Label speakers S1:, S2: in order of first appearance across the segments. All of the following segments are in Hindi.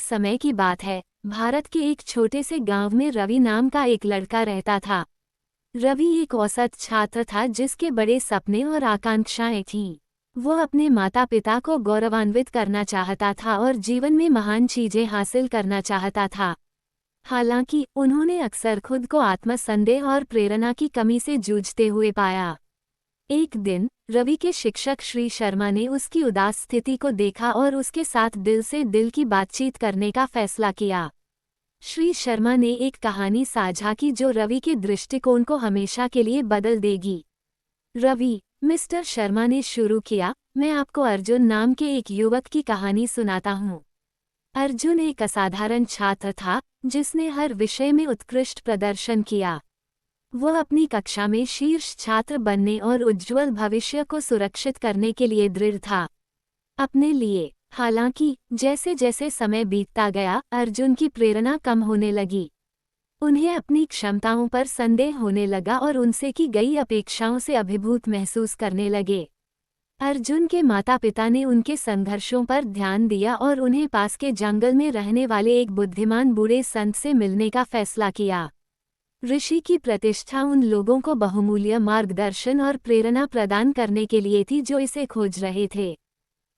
S1: समय की बात है। भारत के एक छोटे से गांव में रवि नाम का एक लड़का रहता था। रवि एक औसत छात्र था जिसके बड़े सपने और आकांक्षाएं थीं। वो अपने माता पिता को गौरवान्वित करना चाहता था और जीवन में महान चीजें हासिल करना चाहता था। हालांकि उन्होंने अक्सर खुद को आत्मसंदेह और प्रेरणा की कमी से जूझते हुए पाया। एक दिन रवि के शिक्षक श्री शर्मा ने उसकी उदास स्थिति को देखा और उसके साथ दिल से दिल की बातचीत करने का फैसला किया। श्री शर्मा ने एक कहानी साझा की जो रवि के दृष्टिकोण को हमेशा के लिए बदल देगी। रवि, मिस्टर शर्मा ने शुरू किया, मैं आपको अर्जुन नाम के एक युवक की कहानी सुनाता हूँ। अर्जुन एक असाधारण छात्र था जिसने हर विषय में उत्कृष्ट प्रदर्शन किया। वह अपनी कक्षा में शीर्ष छात्र बनने और उज्ज्वल भविष्य को सुरक्षित करने के लिए दृढ़ था। अपने लिए। हालांकि जैसे जैसे समय बीतता गया, अर्जुन की प्रेरणा कम होने लगी। उन्हें अपनी क्षमताओं पर संदेह होने लगा और उनसे की गई अपेक्षाओं से अभिभूत महसूस करने लगे। अर्जुन के माता पिता ने उनके संघर्षों पर ध्यान दिया और उन्हें पास के जंगल में रहने वाले एक बुद्धिमान बूढ़े संत से मिलने का फैसला किया। ऋषि की प्रतिष्ठा उन लोगों को बहुमूल्य मार्गदर्शन और प्रेरणा प्रदान करने के लिए थी जो इसे खोज रहे थे।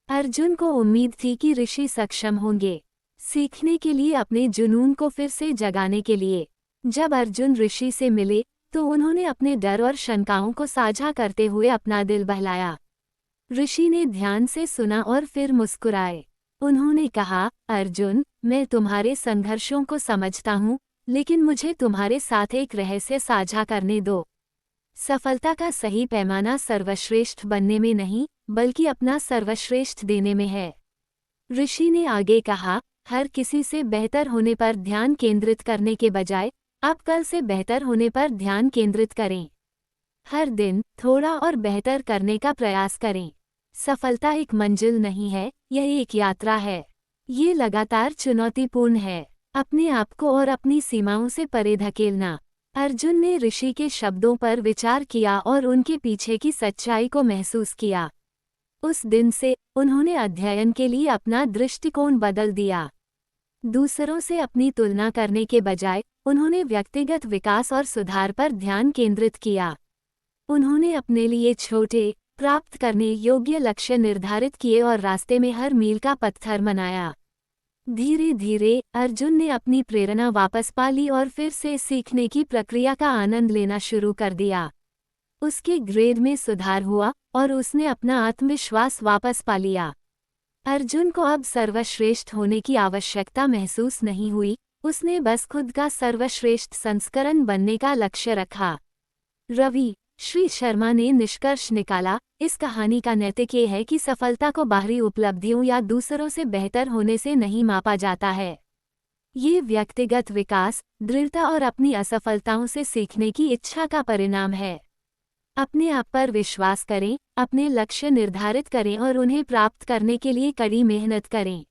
S1: अर्जुन को उम्मीद थी कि ऋषि सक्षम होंगे, सीखने के लिए अपने जुनून को फिर से जगाने के लिए। जब अर्जुन ऋषि से मिले तो उन्होंने अपने डर और शंकाओं को साझा करते हुए अपना दिल बहलाया। ऋषि ने ध्यान से सुना और फिर मुस्कुराए। उन्होंने कहा, अर्जुन, मैं तुम्हारे संघर्षों को समझता हूँ, लेकिन मुझे तुम्हारे साथ एक रहस्य साझा करने दो। सफलता का सही पैमाना सर्वश्रेष्ठ बनने में नहीं, बल्कि अपना सर्वश्रेष्ठ देने में है। ऋषि ने आगे कहा, हर किसी से बेहतर होने पर ध्यान केंद्रित करने के बजाय आप कल से बेहतर होने पर ध्यान केंद्रित करें। हर दिन थोड़ा और बेहतर करने का प्रयास करें। सफलता एक मंजिल नहीं है, यह एक यात्रा है। ये लगातार चुनौतीपूर्ण है। अपने आप को और अपनी सीमाओं से परे धकेलना। अर्जुन ने ऋषि के शब्दों पर विचार किया और उनके पीछे की सच्चाई को महसूस किया। उस दिन से उन्होंने अध्ययन के लिए अपना दृष्टिकोण बदल दिया। दूसरों से अपनी तुलना करने के बजाय उन्होंने व्यक्तिगत विकास और सुधार पर ध्यान केंद्रित किया। उन्होंने अपने लिए छोटे, प्राप्त करने योग्य लक्ष्य निर्धारित किए और रास्ते में हर मील का पत्थर बनाया। धीरे धीरे अर्जुन ने अपनी प्रेरणा वापस पा ली और फिर से सीखने की प्रक्रिया का आनंद लेना शुरू कर दिया। उसके ग्रेड में सुधार हुआ और उसने अपना आत्मविश्वास वापस पा लिया। अर्जुन को अब सर्वश्रेष्ठ होने की आवश्यकता महसूस नहीं हुई, उसने बस खुद का सर्वश्रेष्ठ संस्करण बनने का लक्ष्य रखा। रवि, श्री शर्मा ने निष्कर्ष निकाला, इस कहानी का नैतिक ये है कि सफलता को बाहरी उपलब्धियों या दूसरों से बेहतर होने से नहीं मापा जाता है। ये व्यक्तिगत विकास, दृढ़ता और अपनी असफलताओं से सीखने की इच्छा का परिणाम है। अपने आप पर विश्वास करें, अपने लक्ष्य निर्धारित करें और उन्हें प्राप्त करने के लिए कड़ी मेहनत करें।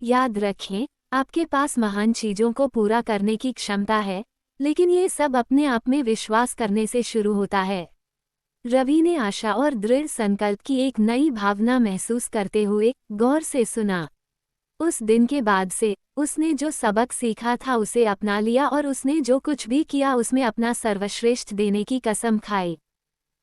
S1: याद रखें, आपके पास महान चीजों को पूरा करने की क्षमता है, लेकिन ये सब अपने आप में विश्वास करने से शुरू होता है। रवि ने आशा और दृढ़ संकल्प की एक नई भावना महसूस करते हुए गौर से सुना। उस दिन के बाद से उसने जो सबक सीखा था उसे अपना लिया और उसने जो कुछ भी किया उसमें अपना सर्वश्रेष्ठ देने की कसम खाई।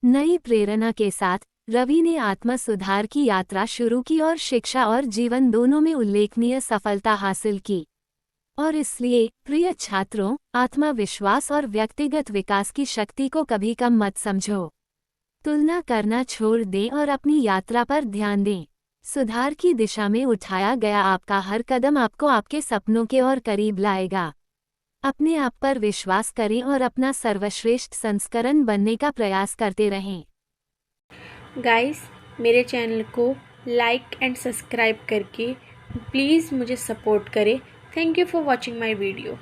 S1: नई प्रेरणा के साथ रवि ने आत्म सुधार की यात्रा शुरू की और शिक्षा और जीवन दोनों में उल्लेखनीय सफलता हासिल की। और इसलिए प्रिय छात्रों, आत्मविश्वास और व्यक्तिगत विकास की शक्ति को कभी कम मत समझो। तुलना करना छोड़ दें और अपनी यात्रा पर ध्यान दें। सुधार की दिशा में उठाया गया आपका हर कदम आपको आपके सपनों के और करीब लाएगा। अपने आप पर विश्वास करें और अपना सर्वश्रेष्ठ संस्करण बनने का प्रयास करते रहें।
S2: गाइस, मेरे चैनल को लाइक एंड सब्सक्राइब करके प्लीज़ मुझे सपोर्ट करें। Thank you for watching my video.